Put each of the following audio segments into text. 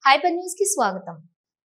Hyper news కి స్వాగతం.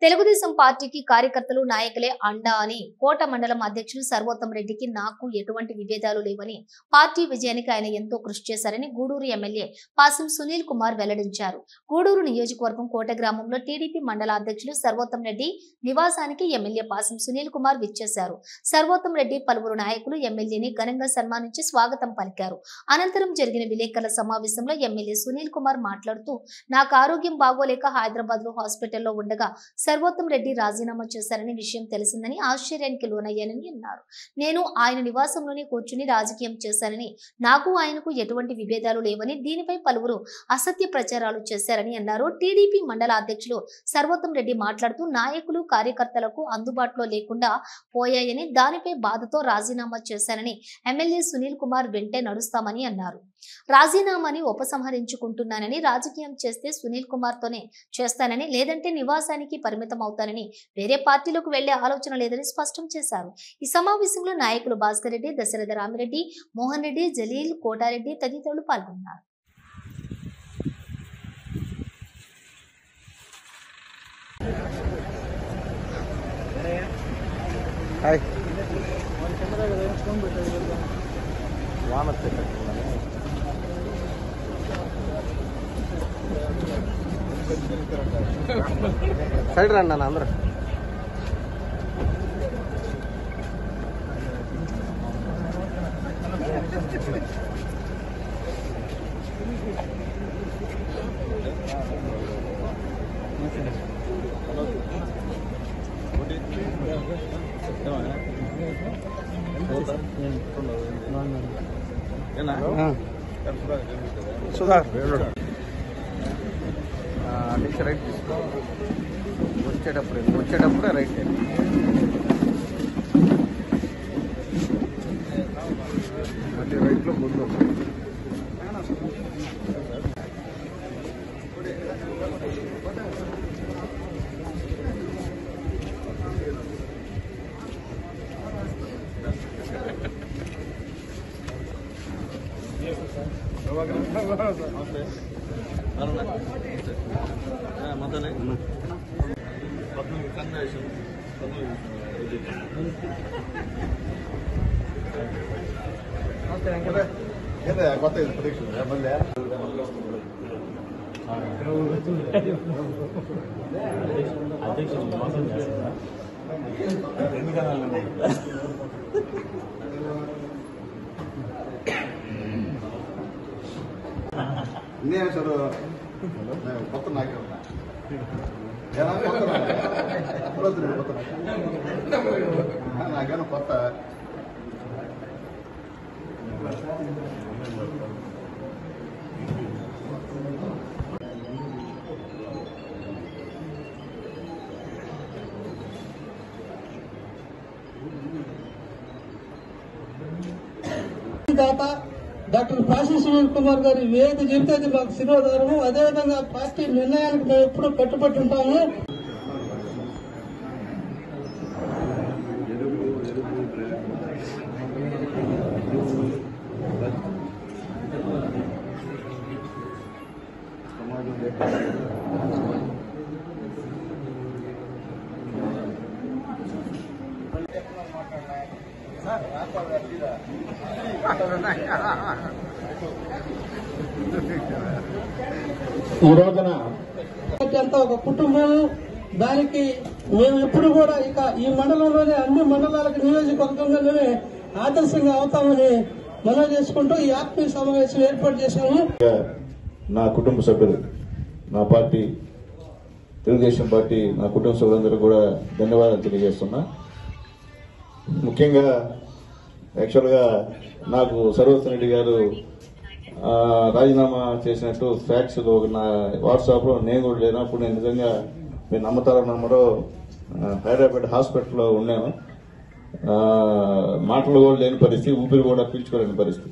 తెలుగుదేశం పార్టీకి కార్యకర్తలు నాయకులే అండా అని కోట మండలం అధ్యక్షులు సర్వోత్తం రెడ్డికి నాకు ఎటువంటి విభేదాలు లేవని పార్టీ విజయానికి ఆయన ఎంతో కృషి చేశారని గూడూరు ఎమ్మెల్యే పాసం సునీల్ కుమార్ వెల్లడించారు. గూడూరు నియోజకవర్గం కోట గ్రామంలో టీడీపీ మండల అధ్యక్షులు సర్వోత్తం రెడ్డి నివాసానికి ఎమ్మెల్యే పాసం సునీల్ కుమార్ విచ్చేశారు. సర్వోత్తం రెడ్డి పలువురు నాయకులు ఎమ్మెల్యేని ఘనంగా సన్మానించి స్వాగతం పలికారు. అనంతరం జరిగిన విలేకరుల సమావేశంలో ఎమ్మెల్యే సునీల్ కుమార్ మాట్లాడుతూ నాకు ఆరోగ్యం బాగోలేక హైదరాబాద్ లో హాస్పిటల్లో ఉండగా సర్వోత్తం రెడ్డి రాజీనామా చేశారని విషయం తెలిసిందని ఆశ్చర్యానికి లోనయ్యానని అన్నారు. నేను ఆయన నివాసంలోనే కూర్చుని రాజకీయం చేశానని, నాకు ఆయనకు ఎటువంటి విభేదాలు లేవని, దీనిపై పలువురు అసత్య ప్రచారాలు చేశారని అన్నారు. టీడీపీ మండల అధ్యక్షులు సర్వోత్తం రెడ్డి మాట్లాడుతూ నాయకులు కార్యకర్తలకు అందుబాటులో లేకుండా పోయాయని, దానిపై బాధతో రాజీనామా చేశానని, ఎమ్మెల్యే సునీల్ కుమార్ వెంటే నడుస్తామని అన్నారు. రాజీనామాని ఉపసంహరించుకుంటున్నానని, రాజకీయం చేస్తే సునీల్ కుమార్ తోనే చేస్తానని, లేదంటే నివాసానికి పరిమితం అవుతానని, వేరే పార్టీలకు వెళ్లే ఆలోచన లేదని స్పష్టం చేశారు. ఈ సమావేశంలో నాయకులు భాస్కర్ రెడ్డి, దశరథ రామిరెడ్డి, మోహన్ రెడ్డి, జలీల్, కోటారెడ్డి తదితరులు పాల్గొన్నారు. సైడ్ రండి అన్న అందరూ. సుధార్ నుంచి రైట్ తీసుకో. వచ్చేటప్పుడే రైట్. అది రైట్లో ముందు కొత్త అధ్యక్షుడు మోసం చేస్తుందా? అసలు కొత్త నాయకుడు నాకేమో కొత్త డాక్టర్ పాసి సునీల్ కుమార్ గారు ఏది చెబితే అది మాకు శిరోధారము. అదేవిధంగా పార్టీ నిర్ణయానికి మేము ఎప్పుడూ కట్టుబడి ఉంటాము. ఈ రోజున అంతా ఒక కుటుంబం. దానికి మేము ఎప్పుడు కూడా ఇక ఈ మండలంలోనే అన్ని మండలాలకు నియోజకవర్గంలోనే ఆదర్శంగా అవుతామని మనవి చేసుకుంటూ ఈ ఆత్మీయ సమావేశం ఏర్పాటు చేశాము. నా కుటుంబ సభ్యులు, నా పార్టీ తెలుగుదేశం పార్టీ నా కుటుంబ సభ్యులందరూ కూడా ధన్యవాదాలు తెలియజేస్తున్నా. ముఖ్యంగా యాక్చువల్గా నాకు సర్వోత్తం రెడ్డి గారు రాజీనామా చేసినట్టు ఫ్యాక్స్ నా వాట్సాప్లో నేను కూడా లేను. అప్పుడు నేను నిజంగా మీరు నమ్మతారో నమ్మరో హైదరాబాద్ హాస్పిటల్లో ఉన్నాను. మాటలు కూడా లేని పరిస్థితి, ఊపిరి కూడా పీల్చుకోలేని పరిస్థితి,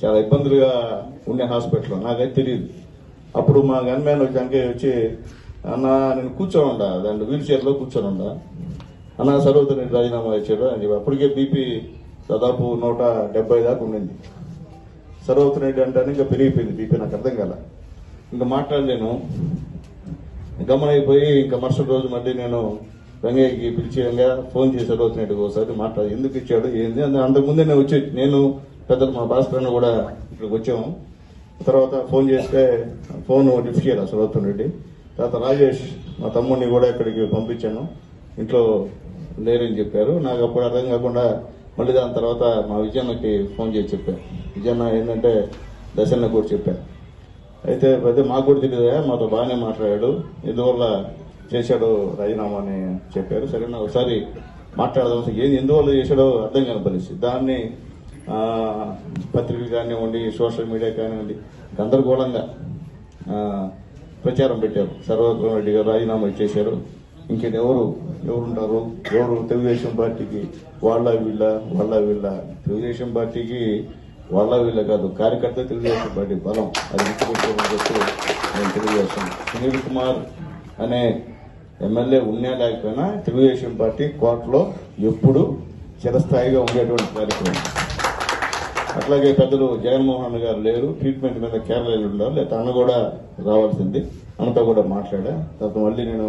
చాలా ఇబ్బందులుగా ఉండే హాస్పిటల్లో. నాకైతే తెలియదు. అప్పుడు మా గన్మ్యాన్ వచ్చి అన్న నేను కూర్చొని ఉండా, దాంట్లో వీల్ చైర్లో కూర్చొని ఉండా, అన్న సర్వోత్తం రెడ్డి రాజీనామా ఇచ్చాడు అని చెప్పి. అప్పటికే బీపీ దాదాపు 170 దాకా ఉండింది. సర్వోత్తం రెడ్డి అంటే ఇంకా పెరిగిపోయింది బీపీ. నాకు అర్థం కాల, ఇంకా మాట్లాడలేను. గమనైపోయి ఇంకా మరుసటి రోజు మళ్ళీ నేను రంగయ్యకి పిలిచి ఫోన్ చేసి అడుగుతున్నాడు ఒకసారి మాట్లాడు, ఎందుకు ఇచ్చాడు ఏంది అంతకుముందే నేను వచ్చి నేను పెద్దలు మా భాస్కర్ కూడా ఇక్కడికి వచ్చాము. తర్వాత ఫోన్ చేస్తే ఫోన్ లిఫ్ట్ చేయాలి సర్వోత్తం రెడ్డి. తర్వాత రాజేష్ మా తమ్ముడిని కూడా ఇక్కడికి పంపించాను, ఇంట్లో లేరని చెప్పారు. నాకు అప్పుడు అర్థం కాకుండా మళ్ళీ దాని తర్వాత మా విజయన్నకి ఫోన్ చేసి చెప్పాను. విజయన్న ఏంటంటే దశన్న కూడా చెప్పాను. అయితే పెద్ద మాకు కూడా తెలియదా, మాతో బాగానే మాట్లాడాడు, ఎందువల్ల చేశాడో రాజీనామా అని చెప్పారు. సరే నా ఒకసారి మాట్లాడదాం, ఏది ఎందువల్ల చేశాడో అర్థం కాని పరిస్థితి. దాన్ని పత్రికలు కానివ్వండి, సోషల్ మీడియా కానివ్వండి, గందరగోళంగా ప్రచారం పెట్టారు. సర్వోత్తం రెడ్డి గారు రాజీనామా చేశారు, ఎవరుంటారు, ఎవరు తెలుగుదేశం పార్టీకి వాళ్ళ వీళ్ళ తెలుగుదేశం పార్టీకి వాళ్ళ వీళ్ళ కాదు, కార్యకర్త తెలుగుదేశం పార్టీ బలం, అది గుర్తుపెట్టుకోమని చెప్పి నేను తెలియజేస్తాను. సునీల్ కుమార్ అనే ఎమ్మెల్యే ఉన్నా లేకపోయినా తెలుగుదేశం పార్టీ కోటలో ఎప్పుడు చిరస్థాయిగా ఉండేటువంటి కార్యక్రమం. అట్లాగే పెద్దలు జగన్మోహన్ గారు లేరు, ట్రీట్మెంట్ మీద కేరళలో ఉన్నారు, లేదా అన్న కూడా రావాల్సింది, అన్నతో కూడా మాట్లాడా. తర్వాత మళ్ళీ నేను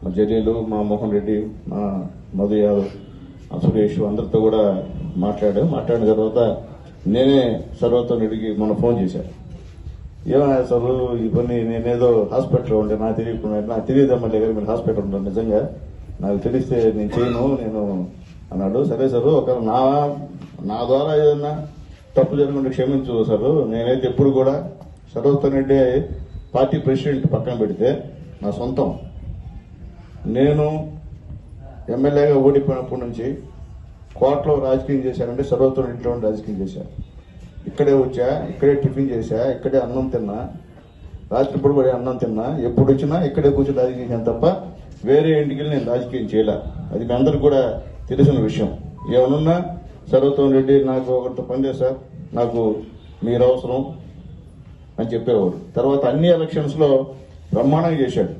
మా జడ్జీలు, మా మోహన్ రెడ్డి, మా మధు యాదవ్, సురేష్ అందరితో కూడా మాట్లాడిన తర్వాత నేనే సర్వోత్తం రెడ్డికి మొన్న ఫోన్ చేశాను. ఏమన్నా సార్ ఈ పని నేనేదో హాస్పిటల్లో ఉంటే నాకు తెలియదమ్మా దగ్గర మీరు హాస్పిటల్ ఉంటాను, నిజంగా నాకు తెలిస్తే నేను చేయను నేను అన్నాడు. సరే సార్ ఒక నా ద్వారా ఏదన్నా తప్పు జరగకుండా క్షమించు సార్, నేనైతే ఎప్పుడు కూడా సర్వోత్తం రెడ్డి పార్టీ ప్రెసిడెంట్ పక్కన పెడితే నా సొంతం, నేను ఎమ్మెల్యేగా ఓడిపోయినప్పటి నుంచి కోటలో రాజకీయం చేశానంటే సర్వోత్తం ఇంట్లో రాజకీయం చేశాను. ఇక్కడే వచ్చా, ఇక్కడే టిఫిన్ చేశా, ఇక్కడే అన్నం తిన్నా, రాత్రిపూట కూడా అన్నం తిన్నా, ఎప్పుడు వచ్చినా ఇక్కడే కూర్చొని రాజకీయం చేశాను తప్ప వేరే ఇంటికి వెళ్ళి నేను రాజకీయం చేయలే. అది మీ అందరికి కూడా తెలిసిన విషయం. ఏమనున్నా సర్వోత్తం రెడ్డి నాకు ఒకరితో పనిచేశా, నాకు మీరు అవసరం అని చెప్పేవాడు. తర్వాత అన్ని ఎలక్షన్స్ లో బ్రహ్మాండంగా చేశాడు,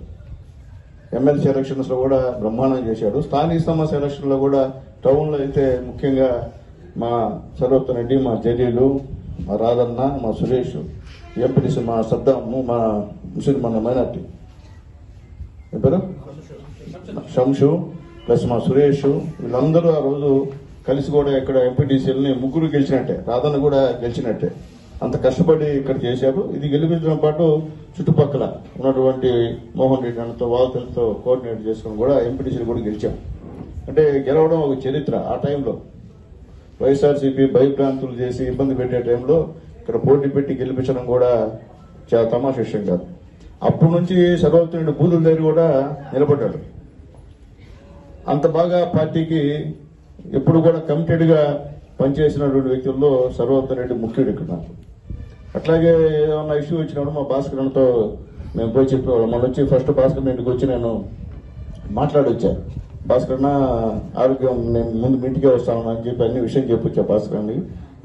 ఎమ్మెల్సీ ఎలక్షన్స్ లో కూడా బ్రహ్మాండంగా చేశాడు, స్థానిక సమస్య ఎలక్షన్ లో కూడా టౌన్ లో అయితే ముఖ్యంగా మా సర్వోత్తం రెడ్డి, మా జడ్జీలు, మా రాధన్న, మా సురేష్, ఎంపీటీసీ మా సద్దాము, మా ముస్లిం మన మైనార్టీ పేరు శంషు ప్లస్ మా సురేష్, వీళ్ళందరూ ఆ రోజు కలిసి కూడా ఇక్కడ ఎంపీటీసీలని ముగ్గురు గెలిచినట్టే, రాధన్న కూడా గెలిచినట్టే. అంత కష్టపడి ఇక్కడ చేశారు. ఇది గెలిపించడం పాటు చుట్టుపక్కల ఉన్నటువంటి మోహన్ రెడ్డి అన్నతో వాళ్ళతో కోఆర్డినేట్ చేసుకుని కూడా ఎంపీటీసీలు కూడా గెలిచాం. అంటే గెలవడం ఒక చరిత్ర. ఆ టైంలో వైఎస్ఆర్సీపీ భయభ్రాంతులు చేసి ఇబ్బంది పెట్టే టైంలో ఇక్కడ పోటీ పెట్టి గెలిపించడం కూడా చాలా తమాషా విషయం కాదు. అప్పటి నుంచి సర్వోత్తం రెడ్డి బూతుల దగ్గర కూడా నిలబడ్డాడు. అంత బాగా పార్టీకి ఎప్పుడు కూడా కమిటెడ్ గా పనిచేసినటువంటి వ్యక్తుల్లో సర్వోత్తం రెడ్డి ముఖ్యుడు ఇక్కడ. అట్లాగే ఏమన్నా ఇష్యూ వచ్చినప్పుడు మా భాస్కర్తో మేము పోయి చెప్పేవాళ్ళం. మన వచ్చి ఫస్ట్ భాస్కర్ ఇంటికి వచ్చి నేను మాట్లాడొచ్చా, భాస్కర్ ఆరోగ్యం నేను ముందు ఇంటికే వస్తాను అని చెప్పి అన్ని విషయం చెప్పొచ్చా భాస్కర్ని.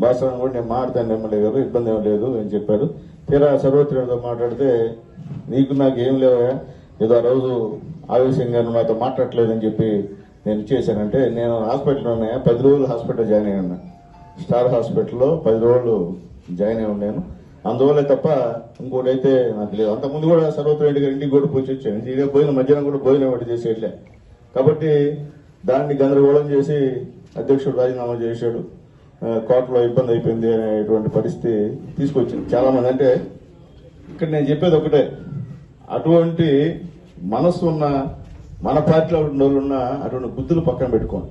భాస్కర్ కూడా నేను మాట్లాడతాను ఎమ్మెల్యే గారు, ఇబ్బంది ఏం లేదు అని చెప్పారు. తీరా సర్వోత్తం రెడ్డితో మాట్లాడితే నీకు నాకు ఏం లేవా, ఏదో ఆ రోజు ఆవేశంగా నాతో మాట్లాడలేదని చెప్పి నేను ఇచ్చేసానంటే, నేను హాస్పిటల్లో 10 రోజులు హాస్పిటల్ జాయిన్ అయ్యి ఉన్నా, స్టార్ హాస్పిటల్లో 10 రోజులు జాయిన్ అయి ఉన్నాను. అందువల్ల తప్ప ఇంకోటైతే నాకు లేదు. అంతకుముందు కూడా సర్వోత్తం రెడ్డి గారి ఇంటికి కూడా పోయి వచ్చాను, ఇదే పోయిన మధ్యాహ్నం కూడా భోజనం ఒకటి చేసేట్లే. కాబట్టి దాన్ని గందరగోళం చేసి అధ్యక్షుడు రాజీనామా చేశాడు, కోర్టులో ఇబ్బంది అయిపోయింది అనేటువంటి పరిస్థితి తీసుకొచ్చింది చాలా మంది. అంటే ఇక్కడ నేను చెప్పేది ఒకటే, అటువంటి మనస్సు ఉన్న మన పార్టీలో ఉన్న వాళ్ళున్న అటువంటి బుద్ధులు పక్కన పెట్టుకోండి,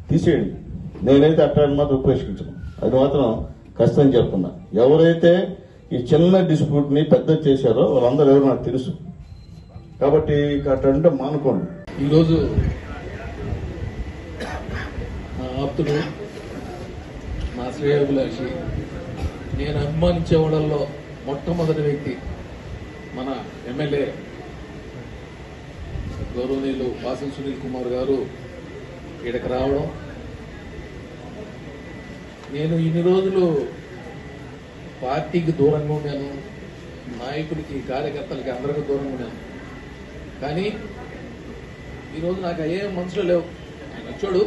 తీసేయండి. నేనైతే అట్టాన్ని మాత్రం ఉపేక్షించను, అది మాత్రం కష్టం చెప్తున్నా. ఎవరైతే ఈ చిన్న డిస్ప్యూట్ ని పెద్ద చేశారో వాళ్ళందరూ ఎవరు నాకు తెలుసు. కాబట్టి అట్లంటే మానుకోండి. ఈరోజు నా ఆప్తుడు, నా శ్రేయోభిలాషి, నేను అభిమానించే వాళ్ళల్లో మొట్టమొదటి వ్యక్తి మన ఎమ్మెల్యే గౌరవనీయులు వాసం సునీల్ కుమార్ గారు ఇక్కడికి రావడం. నేను ఇన్ని రోజులు పార్టీకి దూరంగా ఉన్నాను, నాయకుడికి, కార్యకర్తలకి అందరికీ దూరంగా ఉన్నాను. కానీ ఈరోజు నాకు అయ్యే మనసులో లేవు. ఆయన వచ్చాడు,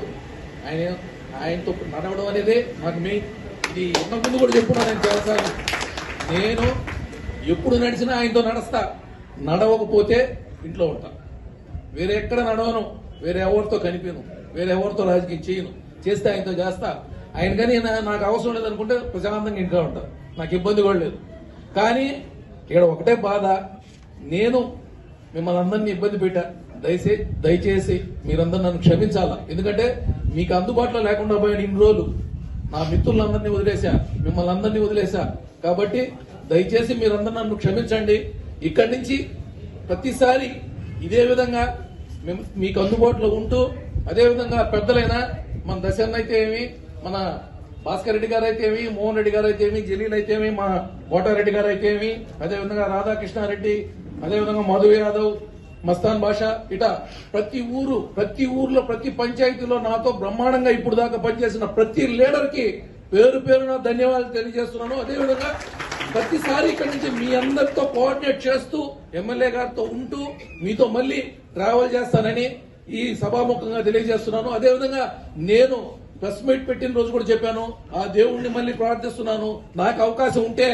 ఆయనతో నడవడం అనేది నాకు మెయిన్. ఇది ఇంతకు ముందు కూడా చెప్పుకున్నాను నేను చాలాసార్లు. నేను ఎప్పుడు నడిచినా ఆయనతో నడుస్తా, నడవకపోతే ఇంట్లో ఉంటా, వేరే ఎక్కడ నడవను, వేరే ఎవరితో కనిపించను, వేరే ఎవరితో రాజకీయం చేయను. చేస్తే ఆయనతో చేస్తా. ఆయన కానీ నాకు అవసరం లేదనుకుంటే ప్రశాంతంగా ఇంట్లో ఉంటా, నాకు ఇబ్బంది కూడా లేదు. కానీ ఇక్కడ ఒకటే బాధ, నేను మిమ్మల్ని అందరినీ ఇబ్బంది పెట్టా. దయచేసి మీరందరూ నన్ను క్షమించాలా. ఎందుకంటే మీకు అందుబాటులో లేకుండా పోయిన ఇన్ని రోజులు నా మిత్రులందరినీ వదిలేశా, మిమ్మల్ని అందరినీ వదిలేశా. కాబట్టి దయచేసి మీరందరూ నన్ను క్షమించండి. ఇక్కడి నుంచి ప్రతిసారి ఇదే విధంగా మీకు అందుబాటులో ఉంటూ, అదేవిధంగా పెద్దలైనా మన దశన్న అయితే ఏమి, మన భాస్కర్ రెడ్డి గారు అయితే ఏమి, మోహన్ రెడ్డి గారు అయితే ఏమి, జలీల్ అయితే ఏమి, మా కోటారెడ్డి గారు అయితే ఏమి, అదేవిధంగా రాధాకృష్ణారెడ్డి, అదేవిధంగా మధు యాదవ్, మస్తాన్ బాషా, ఇట ప్రతి ఊర్లో ప్రతి పంచాయతీలో నాతో బ్రహ్మాండంగా ఇప్పుడు దాకా పనిచేసిన ప్రతి లీడర్ కి పేరు పేరున ధన్యవాదాలు తెలియజేస్తున్నాను. అదేవిధంగా ప్రతిసారి ఇక్కడి నుంచి మీ అందరితో కోఆర్డినేట్ చేస్తూ ఎమ్మెల్యే గారితో ఉంటూ మీతో మళ్ళీ ట్రావెల్ చేస్తానని ఈ సభాముఖంగా తెలియజేస్తున్నాను. అదేవిధంగా నేను ప్రెస్ మీట్ పెట్టిన రోజు కూడా చెప్పాను, ఆ దేవుణ్ణి మళ్ళీ ప్రార్థిస్తున్నాను, నాకు అవకాశం ఉంటే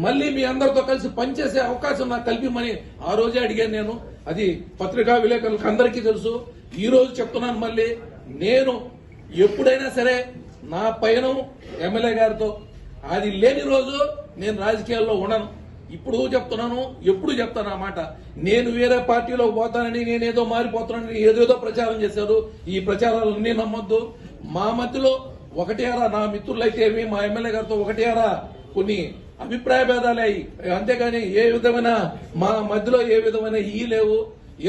మళ్ళీ మీ అందరితో కలిసి పనిచేసే అవకాశం నాకు కల్పిమని ఆ రోజే అడిగాను నేను. అది పత్రికా విలేకరులకు అందరికీ తెలుసు. ఈ రోజు చెప్తున్నాను మళ్ళీ, నేను ఎప్పుడైనా సరే నా పయనం ఎమ్మెల్యే గారితో, అది లేని రోజు నేను రాజకీయాల్లో ఉండను. ఇప్పుడు చెప్తున్నాను, ఎప్పుడు చెప్తాను ఆ మాట. నేను వేరే పార్టీలో పోతానని, నేనేదో మారిపోతానని ఏదేదో ప్రచారం చేశారు. ఈ ప్రచారాలన్నీ నమ్మొద్దు. మా మధ్యలో ఒకటే అరా, నా మిత్రులైతే ఏమి, మా ఎమ్మెల్యే గారితో ఒకటే అరా కొన్ని అభిప్రాయ భేదాలే అయ్యి, అంతేగాని ఏ విధమైన మా మధ్యలో ఏ విధమైన ఈ లేవు.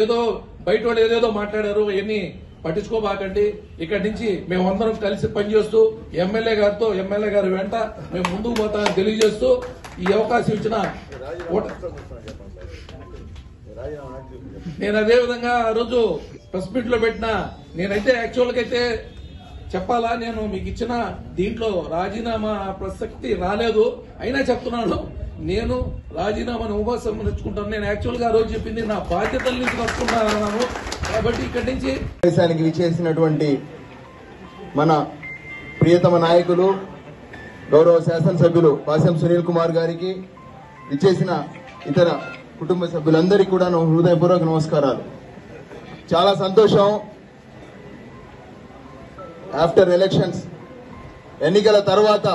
ఏదో బయట వాళ్ళు ఏదేదో మాట్లాడారు, అవన్నీ పట్టించుకోబాకండి. ఇక్కడి నుంచి మేమందరం కలిసి పనిచేస్తూ ఎమ్మెల్యే గారి వెంట మేము ముందుకు పోతామని తెలియజేస్తూ ఈ అవకాశం ఇచ్చిన నేను అదేవిధంగా ఆ రోజు ప్రెస్ మీట్ లో పెట్టిన, నేనైతే యాక్చువల్ గా అయితే చెప్పాలా, నేను మీకు ఇచ్చిన దీంట్లో రాజీనామా ప్రసక్తి రాలేదు. అయినా చెప్తున్నాను, నేను రాజీనామాను ఉపసంహరించుకుంటాను. నేను యాక్చువల్ గా ఆ రోజు చెప్పింది నా బాధ్యతల నుంచి వస్తున్నాను. కాబట్టి ఇక్కడి నుంచి దేశానికి విచ్చేసినటువంటి మన ప్రియతమ నాయకులు గౌరవ శాసనసభ్యులు పాసెం సునీల్ కుమార్ గారికి, విచ్చేసిన ఇతర కుటుంబ సభ్యులందరికీ కూడా హృదయపూర్వక నమస్కారాలు. చాలా సంతోషం. ఆఫ్టర్ ఎలక్షన్స్, ఎన్నికల తర్వాత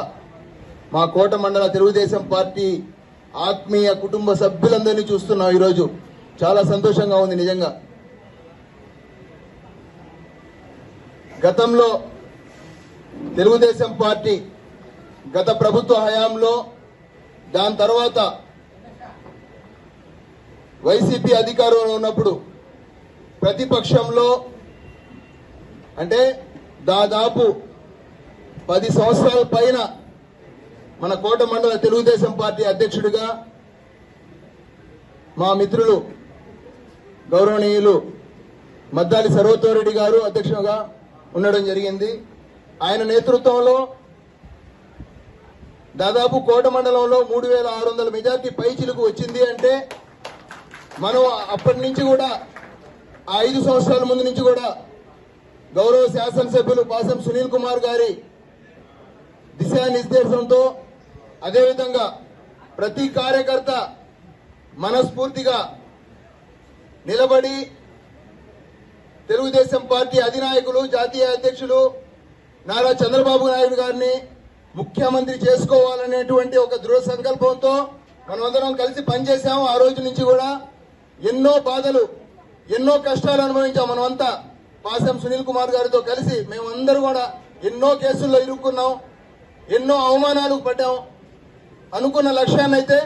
మా కోట మండల తెలుగుదేశం పార్టీ ఆత్మీయ కుటుంబ సభ్యులందరినీ చూస్తున్నాం ఈరోజు. చాలా సంతోషంగా ఉంది నిజంగా. గతంలో తెలుగుదేశం పార్టీ గత ప్రభుత్వ హయాంలో, దాని తర్వాత వైసీపీ అధికారంలో ఉన్నప్పుడు ప్రతిపక్షంలో, అంటే దాదాపు 10 సంవత్సరాల పైన మన కోట మండల తెలుగుదేశం పార్టీ అధ్యక్షుడిగా మా మిత్రులు గౌరవనీయులు మద్దాలి సర్వతోరెడ్డి గారు అధ్యక్షుడిగా ఉండడం జరిగింది. ఆయన నేతృత్వంలో దాదాపు కోట మండలంలో 3600 మెజార్టీ పైచిలకు వచ్చింది. అంటే మనం అప్పటి నుంచి కూడా, ఆ 5 సంవత్సరాల ముందు నుంచి కూడా గౌరవ శాసనసభ్యులు పాసెం సునీల్ కుమార్ గారి దిశానిర్దేశంతో, అదేవిధంగా ప్రతి కార్యకర్త మనస్ఫూర్తిగా నిలబడి తెలుగుదేశం పార్టీ అధినాయకులు, జాతీయ అధ్యక్షులు నారా చంద్రబాబు నాయుడు గారిని ముఖ్యమంత్రి చేసుకోవాలనేటువంటి ఒక దృఢ సంకల్పంతో మనమందరం కలిసి పనిచేశాము. ఆ రోజు నుంచి కూడా ఎన్నో బాధలు, ఎన్నో కష్టాలు అనుభవించాం. మనమంతా పాసెం సునీల్ కుమార్ గారితో కలిసి మేమందరూ కూడా ఎన్నో కేసుల్లో ఇరుక్కున్నాం, ఎన్నో అవమానాలు పడ్డాం. అనుకున్న లక్ష్యాన్ని అయితే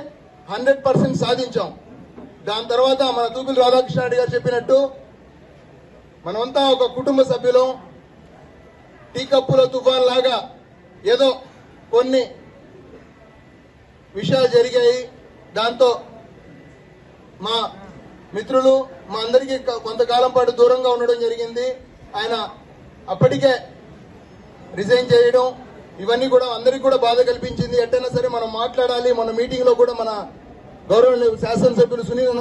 100% సాధించాం. దాని తర్వాత మన తూపిల్ రాధాకృష్ణారెడ్డి గారు చెప్పినట్టు మనమంతా ఒక కుటుంబ సభ్యులం. టీ కప్పులో తుఫాన్ లాగా ఏదో కొన్ని విషయాలు జరిగాయి. దాంతో మా మిత్రులు మా అందరికీ కొంతకాలం పాటు దూరంగా ఉండడం జరిగింది. ఆయన అప్పటికే రిజైన్ చేయడం, ఇవన్నీ కూడా అందరికీ కూడా బాధ కల్పించింది. ఎట్టైనా సరే మనం మాట్లాడాలి. మన మీటింగ్ లో కూడా మన గౌరవ శాసనసభ్యులు సునీల్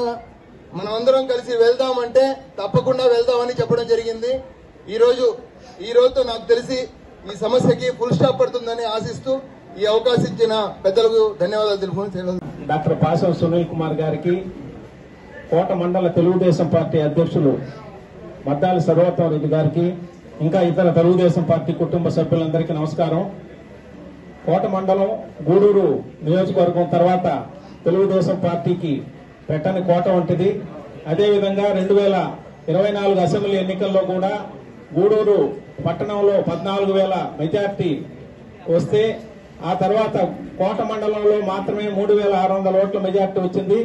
మనం అందరం కలిసి వెళ్దామంటే తప్పకుండా వెళ్దామని చెప్పడం జరిగింది. ఈ రోజుతో నాకు తెలిసి ఈ సమస్యకి ఫుల్ స్టాప్ పడుతుందని ఆశిస్తూ ఈ అవకాశం ఇచ్చిన పెద్దలకు ధన్యవాదాలు తెలుపుకుంటున్నాను. డాక్టర్ పాసం సునీల్ కుమార్ గారికి కోట మండల తెలుగుదేశం పార్టీ అధ్యక్షులు మద్దాలి సర్వోత్తమ రెడ్డి గారికి, ఇంకా ఇతర తెలుగుదేశం పార్టీ కుటుంబ సభ్యులందరికీ నమస్కారం. కోట మండలం గూడూరు నియోజకవర్గం తర్వాత తెలుగుదేశం పార్టీకి పెట్టని కోట వంటిది. అదేవిధంగా 2024 అసెంబ్లీ ఎన్నికల్లో కూడా గూడూరు పట్టణంలో 14,000 మెజార్టీ వస్తే ఆ తర్వాత కోట మండలంలో మాత్రమే 3,600 ఓట్ల మెజార్టీ వచ్చింది.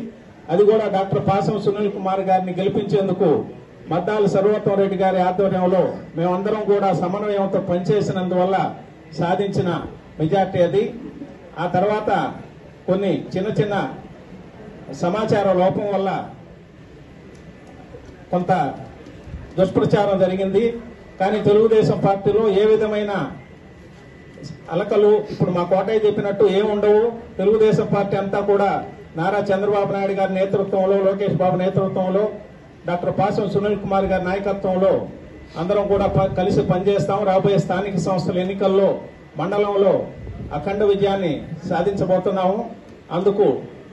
అది కూడా డాక్టర్ పాసం సునీల్ కుమార్ గారిని గెలిపించేందుకు మద్దాలి సర్వోత్తమ రెడ్డి గారి ఆధ్వర్యంలో మేమందరం కూడా సమన్వయంతో పనిచేసినందువల్ల సాధించిన మెజార్టీ అది. ఆ తర్వాత కొన్ని చిన్న చిన్న సమాచార లోపం వల్ల కొంత దుష్ప్రచారం జరిగింది. కానీ తెలుగుదేశం పార్టీలో ఏ విధమైన అలకలు ఇప్పుడు మా కోటయ్య చెప్పినట్టు ఏముండవు. తెలుగుదేశం పార్టీ అంతా కూడా నారా చంద్రబాబు నాయుడు గారి నేతృత్వంలో, లోకేష్ బాబు నేతృత్వంలో, డాక్టర్ పాసం సునీల్ కుమార్ గారి నాయకత్వంలో అందరం కూడా కలిసి పనిచేస్తాం. రాబోయే స్థానిక సంస్థల ఎన్నికల్లో మండలంలో అఖండ విజయాన్ని సాధించబోతున్నాము. అందుకు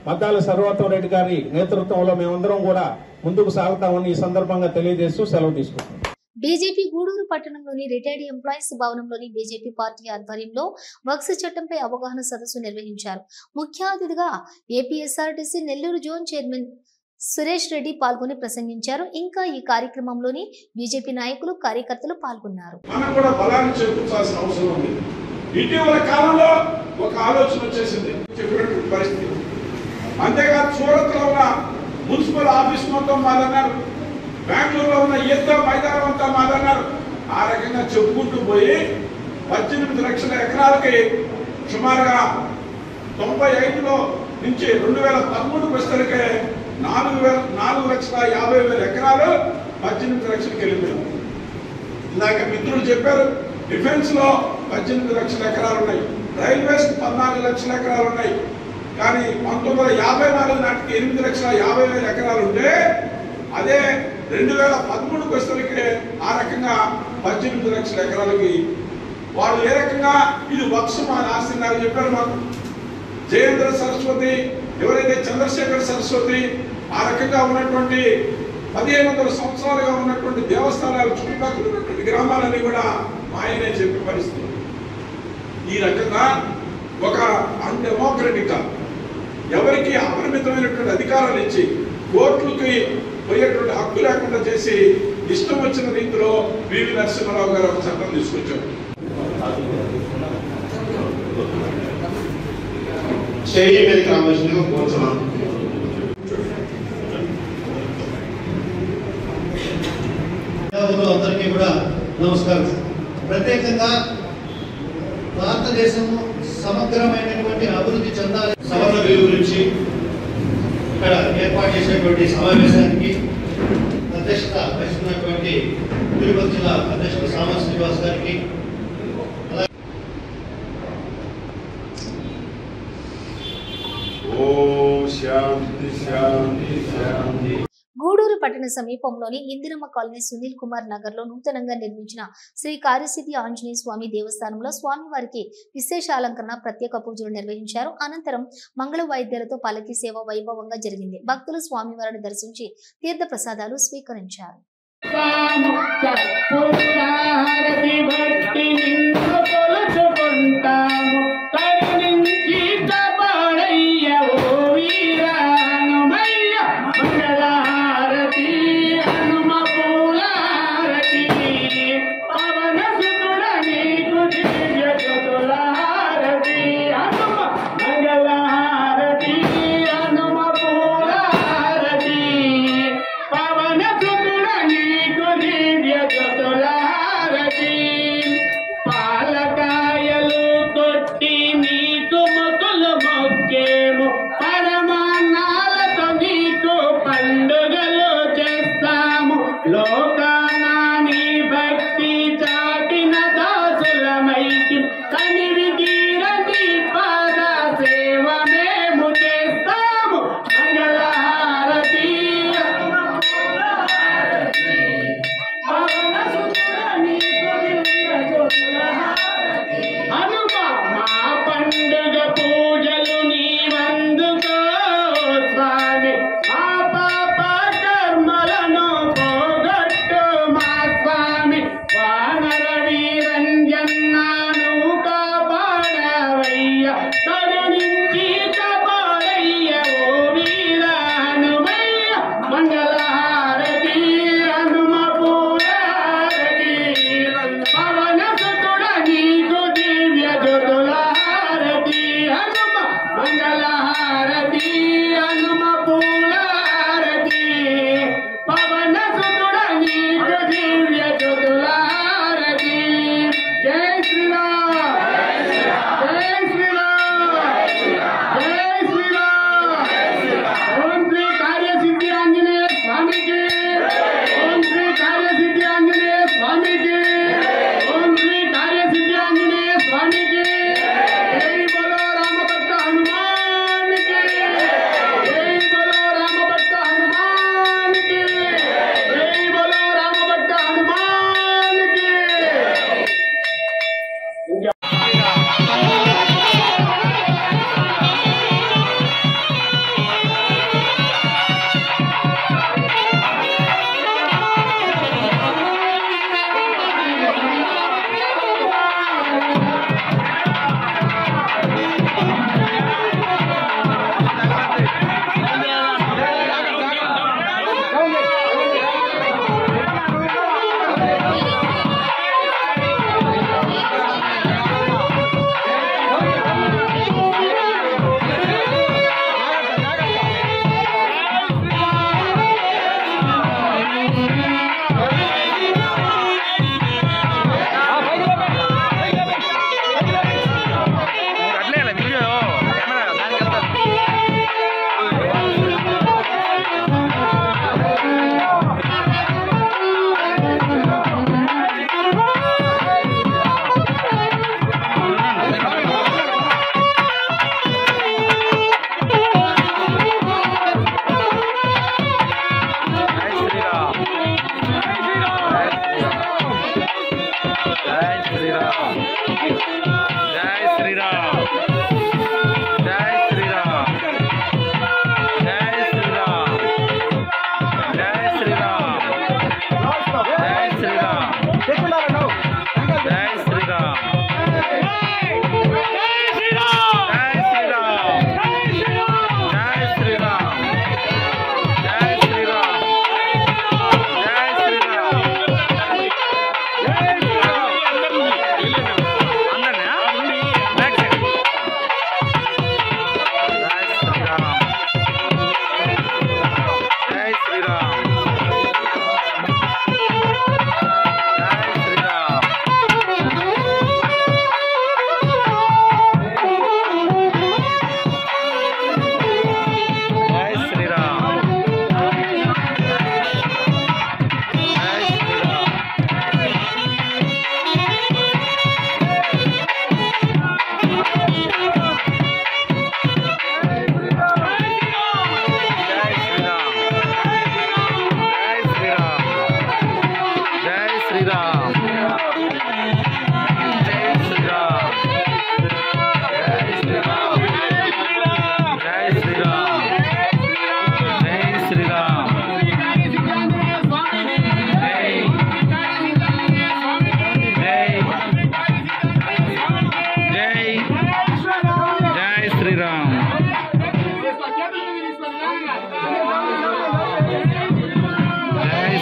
మద్దాలి సర్వోత్తమ రెడ్డి గారి నేతృత్వంలో మేమందరం కూడా ముందుకు సాగుతామని ఈ సందర్భంగా తెలియజేస్తూ సెలవు తీసుకుంటున్నాం. బీజేపీ గూడూరు పట్టణంలోని రిటైర్డ్ ఎంప్లాయీస్ భవనంలోని బీజేపీ పార్టీ ఆధ్వర్యంలో వక్స్ చట్టంపై అవగాహన సదస్సు నిర్వహించారు. ముఖ్య అతిథిగా APSRTC Nellore zone chairman Suresh Reddy పాల్గొని ప్రసంగించారు. ఇంకా ఈ కార్యక్రమంలోని బీజేపీ నాయకులు, కార్యకర్తలు పాల్గొన్నారు. ఇటీవల కాలంలో ఒక ఆలోచన వచ్చేసింది, చెప్పినటువంటి పరిస్థితి. అంతేకాదు సూరత్ లో ఉన్న మున్సిపల్ ఆఫీస్ మొత్తం మాదన్నారు, బెంగళూరులో ఉన్న ఈద్గా మైదానం అంతా మాదన్నారు. ఆ రకంగా చెప్పుకుంటూ పోయి 18 లక్షల ఎకరాలకి సుమారుగా 95లో నుంచి 2013 వచ్చేసరికి 4,50,000 ఎకరాలు 18 లక్షలకి వెళ్ళిపోయింది. ఇందాక మిత్రులు చెప్పారు, డిఫెన్స్ లో 18 లక్షల ఎకరాలు ఉన్నాయి, రైల్వేస్ 14 లక్షల ఎకరాలు ఉన్నాయి. కానీ 1954 నాటికి 8,50,000 ఎకరాలు ఉంటే అదే 2013 వచ్చేసరికి ఆ రకంగా 18 లక్షల ఎకరాలకి వాళ్ళు ఏ రకంగా ఇది వక్స్ మా నాశనాలు చెప్పారు. మాకు జయేంద్ర సరస్వతి, ఎవరైతే చంద్రశేఖర్ సరస్వతి, ఆ రకంగా ఉన్నటువంటి 1500 సంవత్సరాలుగా ఉన్నటువంటి దేవస్థానాలు చుట్టుపక్కల ఉన్నటువంటి గ్రామాలన్నీ కూడా ఆయనే చెప్పే పరిస్థితి. ఈ రకంగా ఒక అన్డెమోక్రటిక్ గా ఎవరికి అపరిమితమైనటువంటి అధికారాలు ఇచ్చి కోర్టులకి పోయేటువంటి హక్కు లేకుండా చేసి ఇష్టం వచ్చిన రీతిలో పివి నరసింహారావు గారు ఒక చట్టం తీసుకొచ్చారు. స్టేజీ మీదకి రావాల్సిందిగా కోరుతున్నాను. అందరికీ కూడా నమస్కారం. ప్రత్యేకంగా భారతదేశము సమగ్రమైనటువంటి అభివృద్ధి చెందాలి సవర్ణ బిల్లు గురించి ఇక్కడ ఏర్పాటు చేసినటువంటి సమావేశానికి అధ్యక్షత వహిస్తున్నటువంటి తిరుపతి జిల్లా అధ్యక్షుడు సామా శ్రీనివాస్ గారికి, గూడూరు పట్టణ సమీపంలోని ఇందిరమ్మ కాలనీ సునీల్ కుమార్ నగర్ లో నూతనంగా నిర్మించిన శ్రీ కార్యసిద్ధి ఆంజనేయ స్వామి దేవస్థానంలో స్వామివారికి విశేష అలంకరణ, ప్రత్యేక పూజలు నిర్వహించారు. అనంతరం మంగళ వాయిద్యాలతో పల్లకి సేవ వైభవంగా జరిగింది. భక్తులు స్వామివారిని దర్శించి తీర్థ ప్రసాదాలు స్వీకరించారు. పాలకాయలు కరుణించి కాపాడయ్య ఓ వీర హనుమయ్య మంగళహారతి హనుమ పూలహారతి పవన సుతుడ నీకు దివ్య జ్యోతులహారతి హనుమ మంగళహారతి హనుమ పూలహారతి పవన సుతుడ నీకు దివ్య జ్యోతులహారతి జై శ్రీరామ్ జై శ్రీరామ్ జై శ్రీరామ్ ఓం శ్రీ కార్యసిద్ధి ఆంజనేయ స్వామికి ఓం శ్రీ కార్యసిద్ధి ఆంజనేయ స్వామికి ఓం శ్రీ కార్యసిద్ధి ఆంజనేయ స్వామికి జై బలో రామభక్త హనుమానికి జై బలో రామభక్త హనుమానికి జై బలో రామభక్త హనుమానికి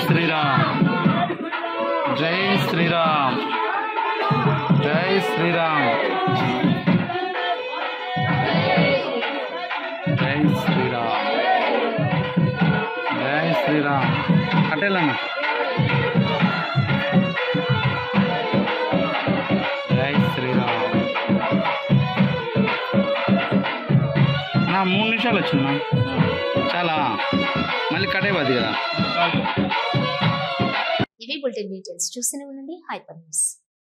శ్రీరామ్ జై శ్రీరామ్ జై శ్రీరామ్ జై శ్రీరామ్ కట్టేలన్నా జై శ్రీరామ్ నా 3 నిమిషాలు వచ్చిందా చాలా మళ్ళీ కట్టేవద్దు కదా ఇవి బులెటిన్ డీటెయిల్స్ చూస్తూనే ఉండండి హైపర్ న్యూస్.